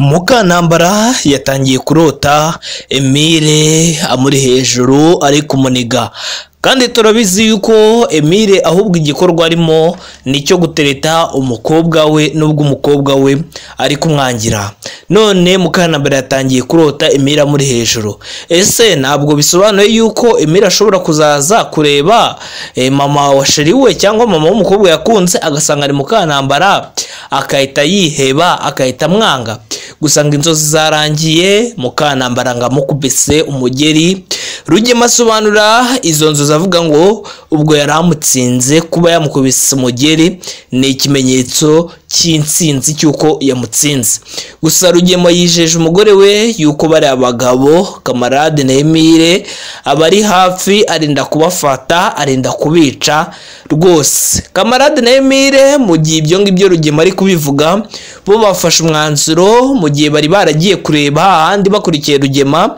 Mukantambara yatangiye kurota Emile amuri hejuru ari kumuniga, kandi turabizi yuko Emile ahubwo igikorwa arimo nicyo gutereta umukobwa we, nubwo umukobwa we ari kumwangira. None Mukantambara yatangiye kurota Emile amuri hejuru. Ese ntabwo bisobanuye yuko Emile ashobora kuzaza kureba mama wa sheri we cyangwa mama w'umukobwa yakunze agasanga ari Mukantambara akahita yiheba akahita mwanga? Gusa ngo inzozi zarangiye, Mukantambara ngo amukubise umugeri. Rugema asobanura izo nzozi avuga ngo ubwo yaramutsinze, kuba yamukubise umugeri ni ikimenyetso cy'intsinzi cyuko yamutsinze. Gusa Rugema yijeje umugore we yuko bari abagabo Kamarade na Emile abari hafi, arinda kubafata, arinda kubica rwose. Kamarade na Emile mu gihe ibyo ngibyo Rugema ari kubivuga, bo bafashe umwanzuro mu gihe bari baragiye kureba ahandi bakurikiye Rugema,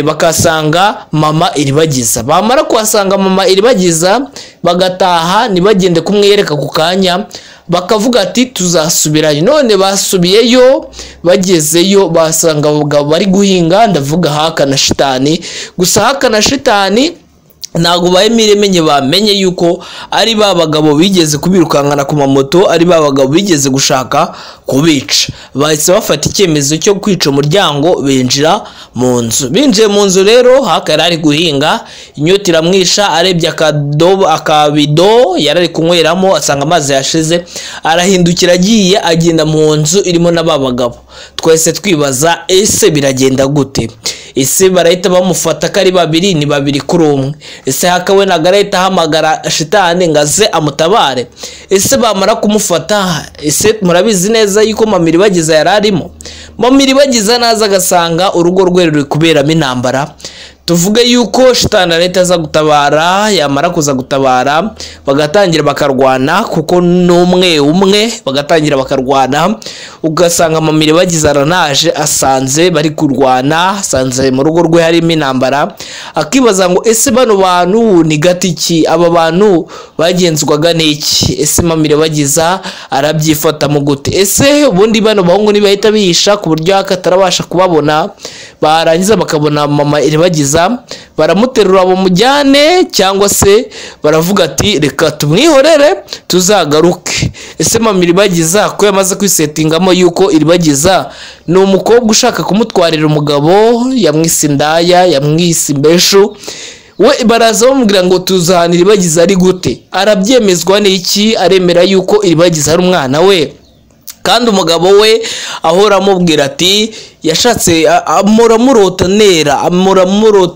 bakasanga mama Iribagiza. Bamara kuhasanga mama Iribagiza bagataha, ntibagende kumwereka ku kanya, bakavuga ati tuzasubirayo. None basubiyeyo, bagezeyo basanga abagabo bari guhinga, ndavuga Haka na Shitani. Gusa Haka na Shitani ntago ba Emile menye bamenye yuko ari ba bagabo bigeze kubirukankana ku mamoto, ari ba bagabo bigeze gushaka kubica. Bahise bafata icyemezo cyo kwica umuryango, binjira mu nzu. Binjiye mu nzu rero, Haka yari ari guhinga, inyota iramwisha, arebye akabido yari kunyweramo asanga amazi yashize, arahindukira agiye agenda mu nzu irimo n'aba bagabo. Twese twibaza ese biragenda gute? Ese barahita bamufata ko ari babiri, ni babiri kuri umwe? Ese Haka we nagarahita ahamagara Shitani ngaze amutabare? Ese bamara kumufata, ese murabizi neza yuko mama Iribagiza yararimo? Mama Iribagiza naza agasanga urugo rwe ruri kuberamo intambara, tuvuge yuko Shitani leta aza gutabara, yamara kuza gutabara bagatangira bakarwana, kuko n'umwe umwe bagatangira bakarwana, ugasanga mama Iribagiza aranaje asanze bari kurwana, asanze mu rugo rwe harimo intambara, akibaza ngo ese bano bantu ni gatiki, aba bantu bagenzwaga n'iki? Ese mama Iribagiza arabyifata mu gute? Ese ubundi bano bahungu nibahita bihisha ku buryo akatarabasha kubabona, barangiza bakabona mama Iribagiza baramuterura bamujyane, cyangwa se baravuga ati reka tumwihorere tuzagaruke? Ese mama Iribagiza ko yamaze kwisetingamo yuko Iribagiza ni umukobwa ushaka kumutwarira umugabo, yamwise indaya, yamwise imbeshu, we baraza bamubwira ngo tuzahana Iribagiza ari gute? Arabyemezwa n'iki? Aremera yuko Iribagiza ari umwana we? Kandi umugabo we ahora amubwira ati yashatse amurota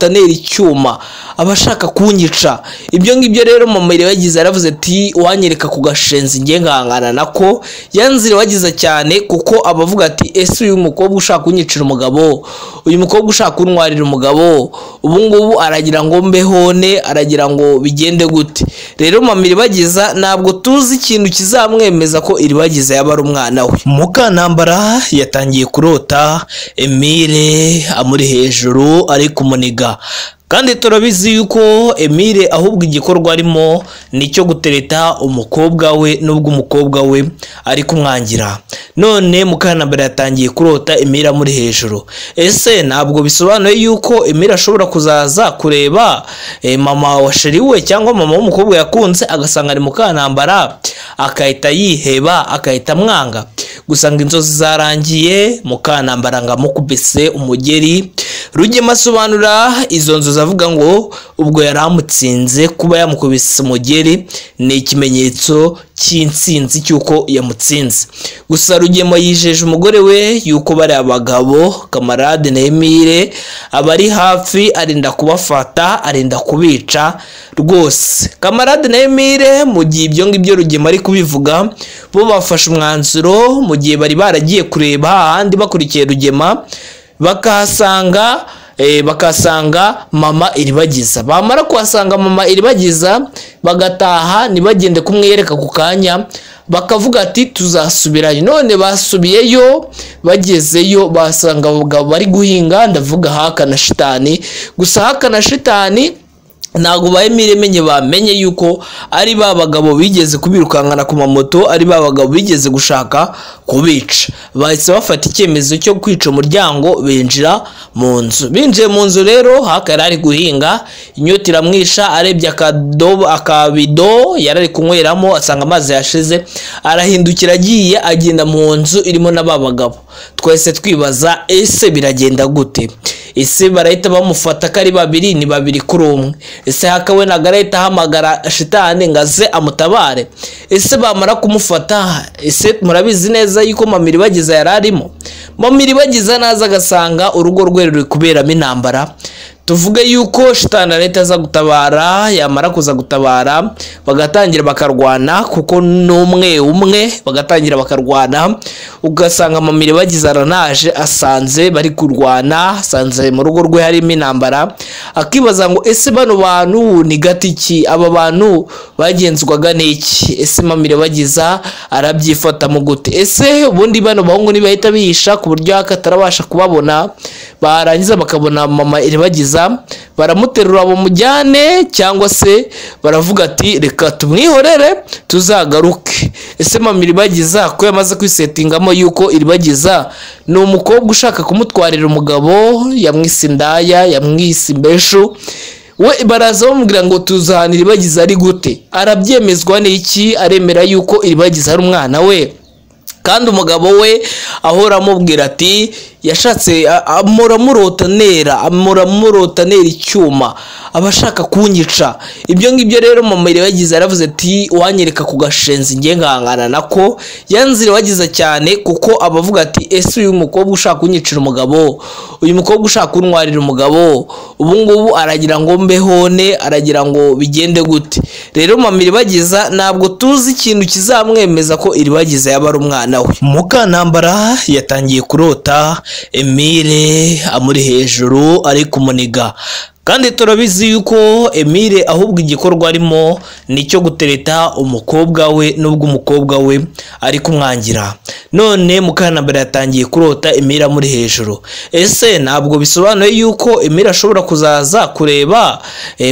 nera icyuma, abashaka kunyica. Ibyo ngibyo rero mama Iribagiza yaravuze ati wanyereka ku gashenzi ngiye ngangana nako. Yanze Iribagiza cyane kuko abavuga ati ese uyu mukobwa ushaka kunyicira umugabo, uyu mukobwa ushaka kuntwarira umugabo, ubu ngubu aragira ngo mbehone, aragira ngo bigende gute? Rero mama Iribagiza ntabwo tuzi ikintu kizamwemeza ko Iribagiza yaba ari umwana we. Mukantambara yatangiye kurota Emile amuri hejuru ari kumuniga, kandi turabizi yuko Emile ahubwo igikorwa arimo nicyo gutereta umukobwa we, nubwo umukobwa we ari kumwangira. None Mukantambara yatangiye kurota Emile amuri hejuru. Ese ntabwo bisobanuye yuko Emile ashobora kuzaza kureba mama wa sheri we cyangwa mama w'umukobwa yakunze agasanga ari Mukantambara akahita yiheba akahita mwanga? Gusa ngo inzozi zarangiye, Mukantambara ngo amukubise umugeri. Rugema asobanura izo nzozi avuga ngo ubwo yaramutsinze, kuba yamukubise umugeri ni ikimenyetso cy'intsinzi cyuko yamutsinze. Gusa Rugema yijeje umugore we yuko bari abagabo Kamarade na Emile abari hafi, arinda kubafata, arinda kubica rwose. Kamarade na Emile mu gihe ibyo ngibyo Rugema ari kubivuga, bo bafashe umwanzuro mu gihe bari baragiye kureba ahandi bakurikiye Rugema, bakasanga mama Iribagiza. Bamara kuhasanga mama Iribagiza bagataha, ntibagende kumwereka ku kanya, bakavuga ati tuzasubirayo. None basubiyeyo, bagezeyo basanga abagabo bari guhinga, ndavuga Haka na Shitani. Gusa Haka na Shitani ntago bayemenye bamenye yuko ari ba bagabo bigeze kubirukankana ku mamoto, ari ba bagabo bigeze gushaka kubica. Bahise bafata icyemezo cyo kwica umuryango binjira mu nzu. Binjiye mu nzu rero Haka ari guhinga, inyota iramwisha, arebye akabido yarari kunyweramo asanga amazi yashize, arahindukira agiye agenda mu nzu irimo n'aba bagabo. Twese twibaza ese biragenda gute? Ese barahita bamufata ko ari babiri, ni babiri kuri umwe? Ese Haka we nagarahita ahamagara shitani ngaze amutabare? Ese bamara kumufata, ese murabizi neza yuko Mama Iribagiza yararimo? Mama Iribagiza naza agasanga urugo rwe ruri kuberamo intambara, tuvuge yuko shitani arahita aza gutabara, yamara kuza gutabara bagatangira bakarwana, kuko n'umwe bagatangira bakarwana, ugasanga Mama Iribagiza aranaje asanze bari kurwana, asanze mu rugo rwe harimo intambara, akibaza ngo ese bano bantu ni gatiki, aba bantu bagenzwaga n'iki? Ese Mama Iribagiza arabyifata mu gute? Ese ubundi bano bahungu nibahita bihisha ku buryo akatarabasha kubabona, barangiza bakabona Mama Iribagiza baramuterura bamujyane, cyangwa se baravuga ati reka tumwihorere tuzagaruke? Ese Mama Iribagiza ko yamaze kwisetingamo yuko Iribagiza ni umukobwa ushaka kumutwarira umugabo, yamwise indaya, yamwise imbeshu, we baraza bamubwira ngo tuzahana Iribagiza ari gute? Arabyemezwa n'iki? Aremera yuko Iribagiza ari umwana we? Kandi umugabo we ahora amubwira ati yashatse amurota nera icyuma, abashaka kunyica. Ibyo ngibyo rero Mama Iribagiza yaravuze ati wanyereka ku gashenzi ngiye ngahangana nako. Yanze Iribagiza cyane kuko abavuga ati ese uyu mukobwa ushaka kunyicira umugabo, uyu mukobwa ushaka kuntwarira umugabo, ubu ngubu aragira ngo mbehone, aragira ngo bigende gute? Rero Mama Iribagiza ntabwo tuzi ikintu kizamwemeza ko Iribagiza yaba ari umwana we. Mukantambara yatangiye kurota Emile amuri hejuru ari kumuniga, kandi turabizi yuko Emile ahubwo igikorwa arimo nicyo gutereta umukobwa we, nubwo umukobwa we ari kumwangira. None Mukantambara yatangiye kurota Emile amuri hejuru. Ese ntabwo bisobanuye yuko Emile ashobora kuzaza kureba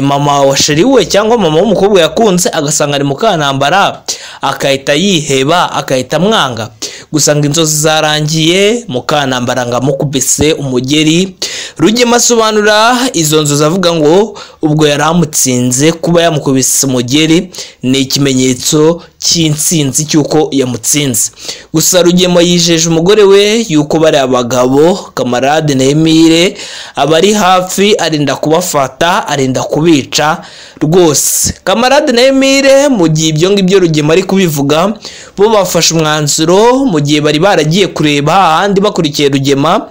mama wa sheri we cyangwa mama w'umukobwa yakunze, agasanga ari Mukantambara akahita yiheba, akahita mwanga? Gusanga inzozi zarangiye, Mukantambara ngamukubise umugeri. Rugema asobanura izo nzozi avuga ngo ubwo yaramutsinze, kuba yamukubise umugeri ni ikimenyetso cy'intsinzi cyuko yamutsinze. Gusa Rugema yijeje umugore we yuko bari abagabo Kamarade na Emile abari hafi, arinda kubafata, arinda kubica rwose. Kamarade na Emile mu gihe ibyo ngibyo Rugema ari kubivuga, bo bafashe umwanzuro mu gihe bari baragiye kureba ahandi bakurikiye Rugema,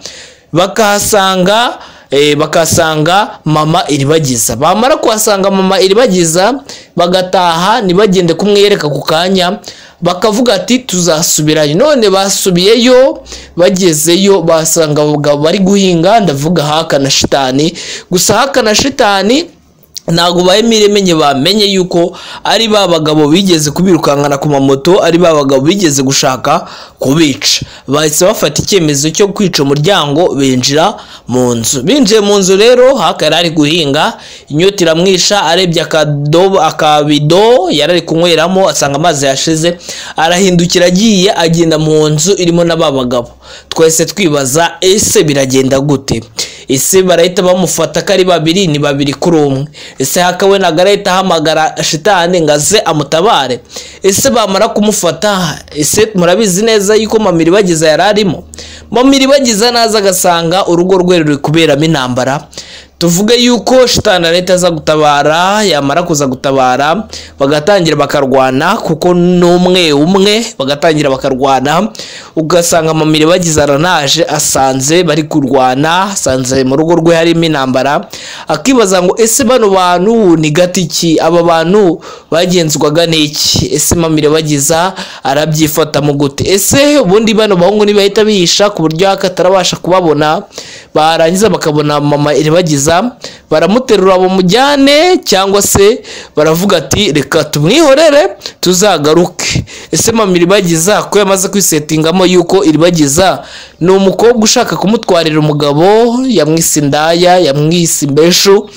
bakasanga Mama Iribagiza. Bamara kuhasanga Mama Iribagiza bagataha, ntibagende kumwereka ku kanya, bakavuga ati tuzasubirayo. None basubiyeyo, bagezeyo basanga abagabo bari guhinga, ndavuga Haka na shitani. Gusa Haka na shitani ntago bayemenye bamenye yuko ari ba bagabo bigeze kubirukankana ku mamoto, ari ba bagabo bigeze gushaka kubica. Bahise bafata icyemezo cyo kwica umuryango binjira mu nzu. Binjiye mu nzu rero Haka ari guhinga, inyota iramwisha, arebye akabido yarari kunyweramo asanga amazi yashize, arahindukira agiye agenda mu nzu irimo n'aba bagabo. Twese twibaza ese biragenda gute? Ese barahita bamufata ko ari babiri, ni babiri kuri umwe? Ese Haka we nagarahita ahamagara shitani ngaze amutabare? Ese bamara kumufata, ese murabizi neza yuko Mama Iribagiza yararimo? Mama Iribagiza naza agasanga urugo rwe ruri kuberamo intambara, tuvuge yuko shitani arahita aza gutabara, yamara kuza gutabara bagatangira bakarwana, kuko n'umwe bagatangira bakarwana, ugasanga Mama Iribagiza aranaje asanze bari kurwana, asanze mu rugo rwe harimo intambara, akibaza ngo ese bano bantu ni gatiki, aba bantu bagenzwaga n'iki? Ese Mama Iribagiza arabyifata mu gute? Ese ubundi bano bahungu nibahita bihisha ku buryo akatarabasha kubabona, barangiza bakabona Mama Iribagiza baramuterura bamujyane, cyangwa se baravuga ati reka tumwihorere tuzagaruke? Ese Mama Iribagiza ko yamaze kwisetingamo yuko Iribagiza ni umukobwa ushaka kumutwarira umugabo, yamwise indaya, yamwise imbeshu,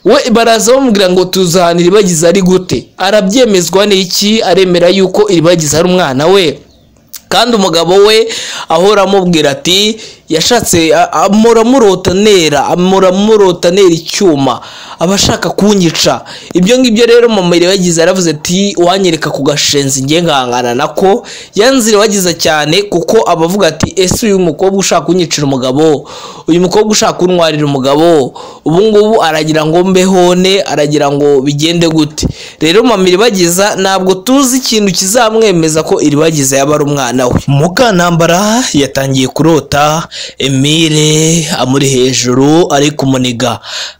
we baraza bamubwira ngo tuzahana Iribagiza ari gute, arabyemezwa n'iki? Aremera yuko Iribagiza ari umwana we, kandi umugabo we ahora amubwira ati yashatse amurota nera icyuma, abashaka kunyica. Ibyo ngibyo rero mama Iribagiza yaravuze ati wanyereka ku gashenzi ngiye ngahangana nako. Yanze Iribagiza cyane kuko abavuga ati ese uyu mukobwa ushaka kunyicira umugabo, uyu mukobwa ushaka kuntwarira umugabo, ubu ngubu aragira ngo mbehone, aragira ngo bigende gute? Rero mama Iribagiza ntabwo tuzi ikintu kizamwemeza ko Iribagiza yaba ari umwana we. Mukantambara yatangiye kurota Emile amuri hejuru ari kumuniga,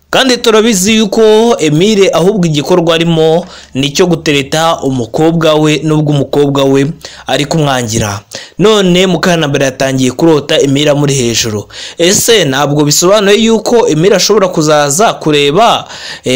kandi turabizi yuko Emile ahubwo igikorwa arimo nicyo gutereta umukobwa we, nubwo umukobwa we ari kumwangira. None Mukantambara yatangiye kurota Emile amuri hejuru. Ese ntabwo bisobanuye yuko Emile ashobora kuzaza kureba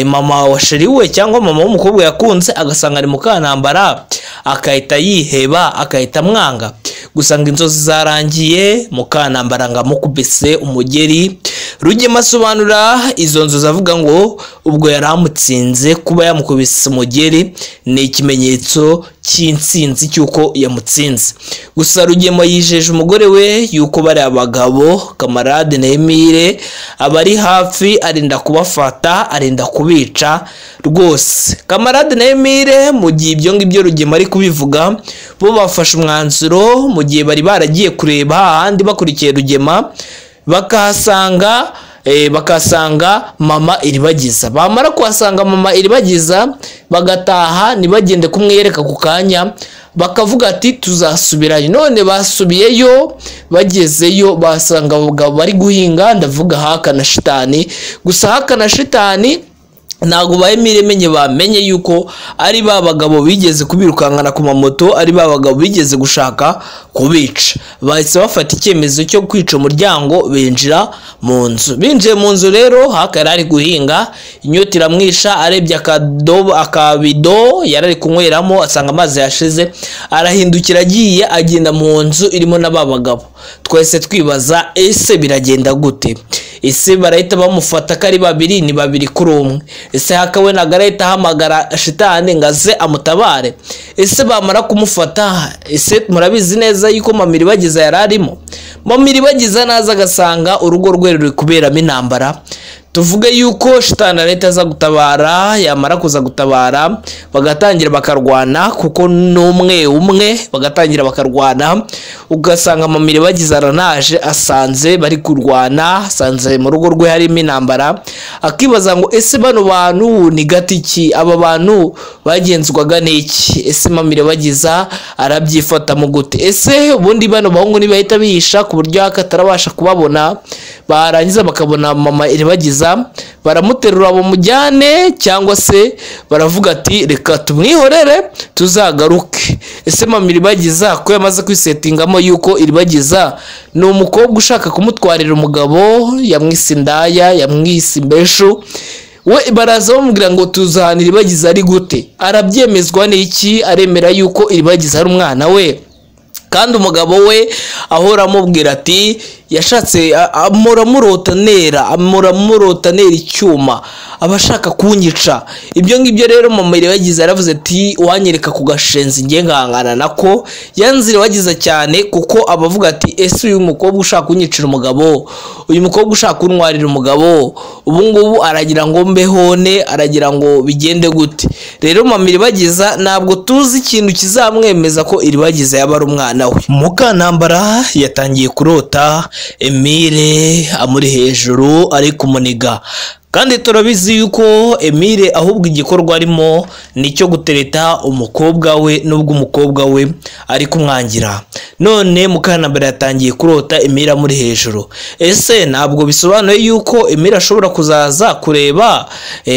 mama wa sheri we cyangwa mama w'umukobwa yakunze agasanga ari Mukantambara akahita yiheba akahita mwanga? Gusa ngo inzozi zarangiye, Mukantambara ngo amukubise umugeri. Rugema asobanura izo nzozi avuga ngo ubwo yaramutsinze, kuba yamukubise umugeri ni ikimenyetso cy'intsinzi cyuko yamutsinze. Gusa Rugema yijeje umugore we yuko bari abagabo Kamarade na Emile abari hafi, arinda kubafata, arinda kubica rwose. Kamarade na Emile mu gihe ibyo ngibyo Rugema ari kubivuga, bo bafashe umwanzuro mu gihe bari baragiye kureba ahandi bakurikiye Rugema, bakasanga mama Iribagiza. Bamara kuhasanga mama Iribagiza bagataha ntibagende kumwereka ku kanya, bakavuga ati tuzasubirayo. None basubiyeyo, bagezeyo basanga abagabo bari guhinga, ndavuga Haka na Shitani. Gusa Haka na Shitani ntago ba Emile menye bamenye yuko ari ba bagabo bigeze kubirukankana ku mamoto, ari ba bagabo bigeze gushaka kubica. Bahise bafata icyemezo cyo kwica umuryango, binjira mu nzu. Binjiye mu nzu rero Haka ari guhinga, inyota iramwisha, arebye akabido yarari kunyweramo asanga amazi yashize, arahindukira agiye agenda mu nzu irimo n'aba bagabo. Twese twibaza ese biragenda gute? Ese barahita bamufata ko ari babiri, ni babiri kuri umwe? Ese Haka we nagarahita ahamagara Shitani ngaze amutabare? Ese bamara kumufata, ese murabizi neza yuko mama Iribagiza yararimo? Mama Iribagiza naza agasanga urugo rwe ruri kuberamo intambara, tuvuge yuko Shitani leta aza gutabara, yamara kuza gutabara bagatangira bakarwana, kuko n'umwe bagatangira bakarwana, ugasanga mama Iribagiza aranaje asanze bari kurwana, asanze mu rugo rwe harimo intambara, akibaza ngo ese bano bantu ni gatiki, aba bantu bagenzwaga n'iki? Ese mama Iribagiza arabyifata mu gute? Ese ubundi bano bahungu nibahita bihisha ku buryo akatarabasha kubabona, barangiza bakabona mama Iribagiza baramuterura bamujyane, cyangwa se baravuga ati reka tumwihorere tuzagaruke? Ese mama Iribagiza ko yamaze kwisetingamo yuko Iribagiza ni umukobwa ushaka kumutwarira umugabo, yamwise indaya, yamwise imbeshu, we baraza bamubwira ngo tuzahana Iribagiza ari gute, arabyemezwa n'iki? Aremera yuko Iribagiza ari umwana we, kandi umugabo we ahora amubwira ati yashatse amurota nera icyuma, abashaka kunyica. Ibyo ngibyo rero mama Iribagiza yaravuze ati wanyereka ku gashenzi ngiye ngahangana nako. Yanze Iribagiza cyane kuko abavuga ati ese uyu mukobwa ushaka kunyicira umugabo, uyu mukobwa ushaka kuntwarira umugabo, ubu ngubu aragira ngo mbehone, aragira ngo bigende gute? Rero mama Iribagiza ntabwo tuzi ikintu kizamwemeza ko Iribagiza yaba ari umwana we. Mukantambara yatangiye kurota Emile amuri hejuru ari kumuniga, kandi turabizi yuko Emile ahubwo igikorwa arimo nicyo gutereta umukobwa we, nubwo umukobwa we ari kumwangira. None Mukantambara yatangiye kurota Emile amuri hejuru. Ese ntabwo bisobanuye yuko Emile ashobora kuzaza kureba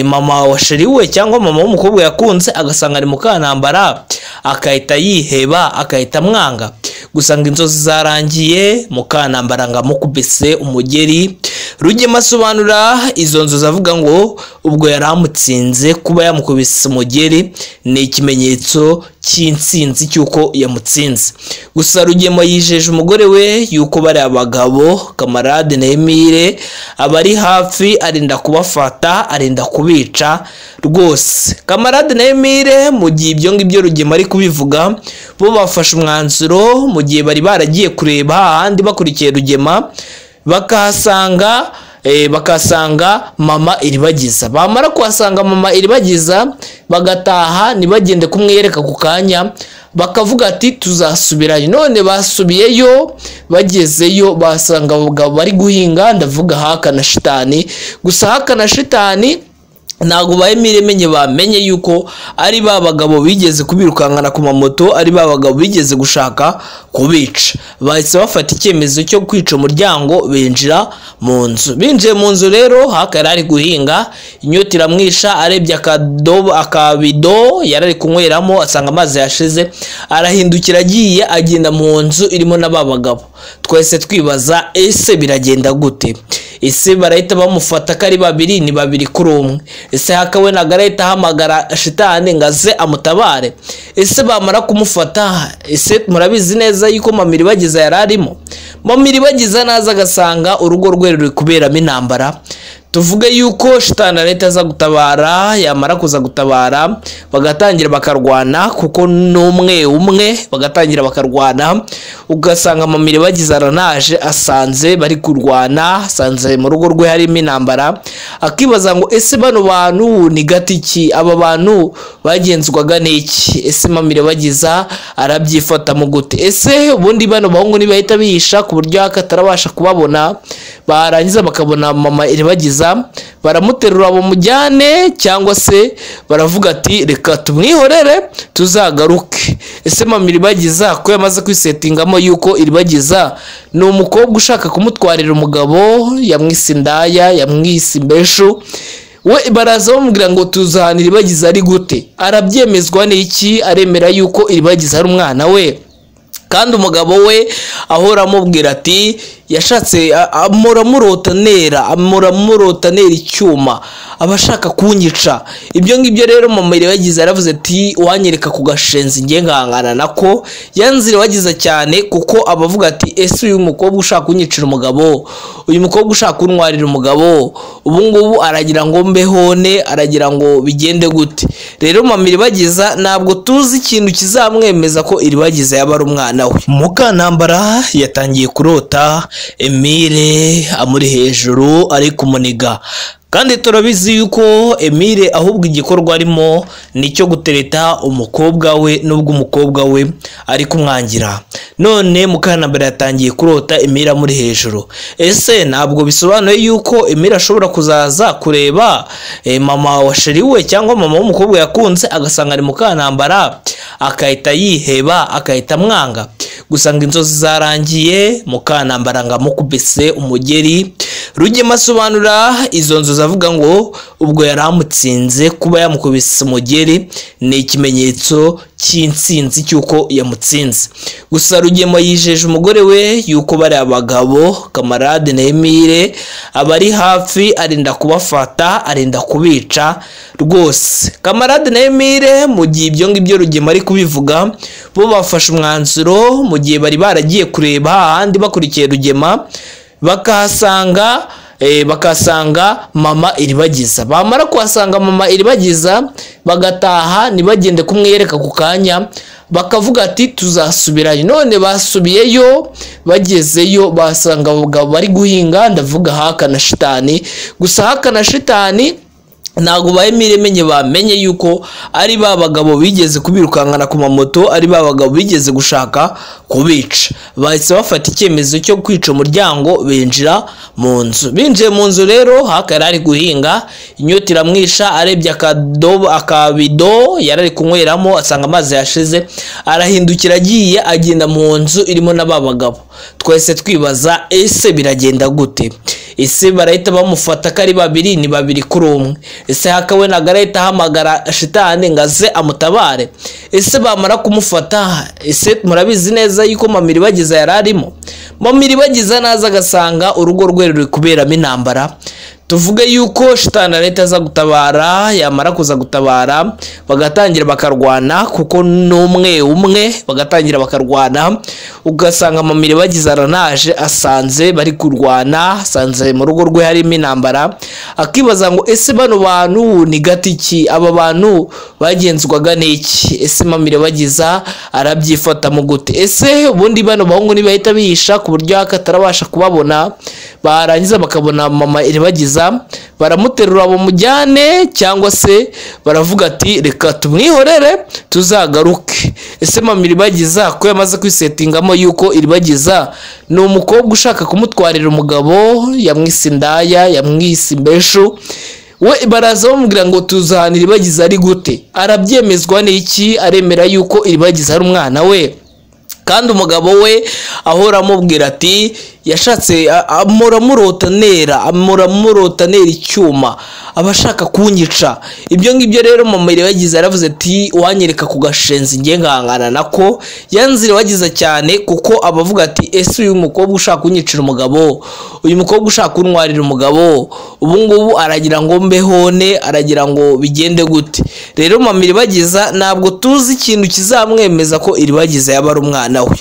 mama wa sheri we cyangwa mama w'umukobwa yakunze agasanga ari Mukantambara akahita yiheba akahita mwanga? Gusa ngo inzozi zarangiye, Mukantambara ngo amukubise umugeri. Rugema asobanura izo nzozi avuga ngo ubwo yaramutsinze kuba yamukubise umugeri ni ikimenyetso cy'intsinzi cyuko yamutsinze. Gusa Rugema yijeje umugore we yuko bari abagabo Kamarade na Emile abari hafi arinda kubafata arinda kubica rwose. Kamarade na Emile mu gihe ibyo ngibyo Rugema ari kubivuga bo bafashe umwanzuro mu gihe bari baragiye kureba ahandi bakurikiye Rugema bakasanga mama Iribagiza. Bamara kuhasanga mama Iribagiza bagataha ntibagende kumwereka ku kanya bakavuga ati tuzasubirayo. None basubiyeyo, bagezeyo basanga abagabo bari guhinga, ndavuga Haka na Shitani. Gusa Haka na Shitani ntago bayemenye bamenye yuko ari ba bagabo bigeze kubirukankana ku mamoto, ari ba bagabo bigeze gushaka kubica. Bahise bafata icyemezo cyo kwica umuryango binjira mu nzu. Binjiye mu nzu rero Haka yari guhinga, inyota iramwisha, arebye akabido yarari kunyweramo asanga amazi yashize, arahindukira agiye agenda mu nzu irimo n'aba bagabo. Twese twibaza ese biragenda gute? Ese barahita bamufata kari babiri ni babiri kuri umwe? Ese Haka we nagarahita hamagara Shitani ngaze amutabare? Ese bamara kumufata, ese murabizi neza yuko mama Iribagiza yararimo? Mama Iribagiza naza agasanga urugo rwe ruri kuberamo intambara. Tuvuge yuko Shitani arahita aza gutabara, yamara kuza gutabara bagatangira bakarwana kuko umwe bagatangira bakarwana, ugasanga mama Iribagiza aranaje asanze bari kurwana, asanze mu rugo rwe harimo intambara, akibaza ngo ese bano bantu ni gatiki, aba bantu bagenzwaga n'iki? Ese mama Iribagiza arabyifata mu gute? Ese ubundi bano bahungu nibahita bihisha ku buryo akatarabasha kubabona, barangiza bakabona mama Iribagiza baramuterura bamujyane, cyangwa se baravuga ati reka tumwihorere tuzagaruke? Ese mama Iribagiza ko yamaze kwisetingamo yuko Iribagiza ni umukobwa ushaka kumutwarira umugabo, yamwise indaya, yamwise imbeshu, we baraza bamubwira ngo tuzahana Iribagiza ari gute? Arabyemezwa n'iki? Aremera yuko Iribagiza ari umwana we? Kandi umugabo we ahora amubwira ati yashatse amurota nera icyuma, abashaka kunyica. Ibyo ngibyo rero mama Iribagiza yaravuze ati wanyereka ku gashenzi ngiye ngahangana nako. Yanze Iribagiza cyane kuko abavuga ati ese uyu mukobwa ushaka kunyicira umugabo, uyu mukobwa ushaka kuntwarira umugabo, ubu ngubu aragira ngo mbehone, aragira ngo bigende gute? Rero mama Iribagiza ntabwo tuzi ikintu kizamwemeza ko Iribagiza yaba ari umwana we. Mukantambara yatangiye kurota Emile amuri hejuru ari kumuniga, kandi turabizi yuko Emile ahubwo igikorwa arimo nicyo gutereta umukobwa we, nubwo umukobwa we ari kumwangira. None Mukantambara yatangiye kurota Emile amuri hejuru. Ese ntabwo bisobanuye yuko Emile ashobora kuzaza kureba mama wa sheri we cyangwa mama w'umukobwa yakunze agasanga ari Mukantambara akahita yiheba akahita mwanga? Gusa ngo inzozi zarangiye, Mukantambara ngamukubise umugeri. Rugema asobanura izo nzozi avuga ngo ubwo yaramutsinze kuba yamukubise umugeri ni ikimenyetso cy'intsinzi cyuko yamutsinze. Gusa Rugema yijeje umugore we yuko bari abagabo Kamarade na Emile abari hafi arinda kubafata arinda kubica rwose. Kamarade na Emile mu gihe ibyo ngibyo Rugema ari kubivuga bo bafashe umwanzuro mu gihe bari baragiye kureba ahandi bakurikiye Rugema bakasanga mama Iribagiza. Bamara kuhasanga mama Iribagiza bagataha ntibagende kumwereka ku kanya bakavuga ati tuzasubirayo. None basubiyeyo, bagezeyo basanga abagabo bari guhinga, ndavuga Haka na Shitani. Gusa Haka na Shitani ntago bayemenye bamenye yuko ari ba bagabo bigeze kubirukankana ku mamoto, ari ba bagabo bigeze gushaka kubica. Bahise bafata icyemezo cyo kwica umuryango binjira mu nzu. Binjiye mu nzu rero Haka yari guhinga, inyota iramwisha, arebye akabido yarari kunyweramo asanga amazi yashize, arahindukira agiye agenda mu nzu irimo n'aba bagabo. Twese twibaza ese biragenda gute? Ese barahita bamufata kari babiri ni babiri kuri umwe? Ese Haka we nagarahita hamagara Shitani ngaze amutabare? Ese bamara kumufata, ese murabizi neza yuko mama Iribagiza yararimo? mama Iribagiza naza agasanga urugo rwe ruri kuberamo intambara, tuvuge yuko shitani leta aza gutabara, yamara kuza gutabara bagatangira bakarwana, kuko n'umwe umwe bagatangira bakarwana, ugasanga mama Iribagiza aranaje asanze bari kurwana, asanze mu rugo rwe harimo intambara, akibaza ngo ese bano bantu ni gatiki, aba bantu bagenzwaga n'iki, ese mama Iribagiza arabyifata mu gute, ese ubundi bano bahungu nibahita bihisha ku buryo akatarabasha kubabona, barangiza bakabona mama Iribagiza baramuterura bamujyane, cyangwa se baravuga ati reka tumwihorere tuzagaruke. Ese mama Iribagiza ko yamaze kwisetingamo yuko Iribagiza ni umukobwa ushaka kumutwarira umugabo, yamwise indaya, yamwise imbeshu, we baraza bamubwira ngo tuzahana Iribagiza ari gute, arabyemezwa n'iki? Aremera yuko Iribagiza ari umwana we, kandi umugabo we ahora amubwira ati yashatse amurota nera icyuma, abashaka kunyica. Ibyo ngibyo rero mama Iribagiza yaravuze ati wanyereka ku gashenzi ngiye ngangana nako. Yanze Iribagiza cyane kuko abavuga ati ese uyu mukobwa ushaka kunyicira umugabo, uyu mukobwa ushaka kuntwarira umugabo, ubu ngubu aragira ngo mbehone, aragira ngo bigende gute. Rero mama Iribagiza ntabwo tuzi ikintu kizamwemeza ko Iribagiza yaba ari umwana we.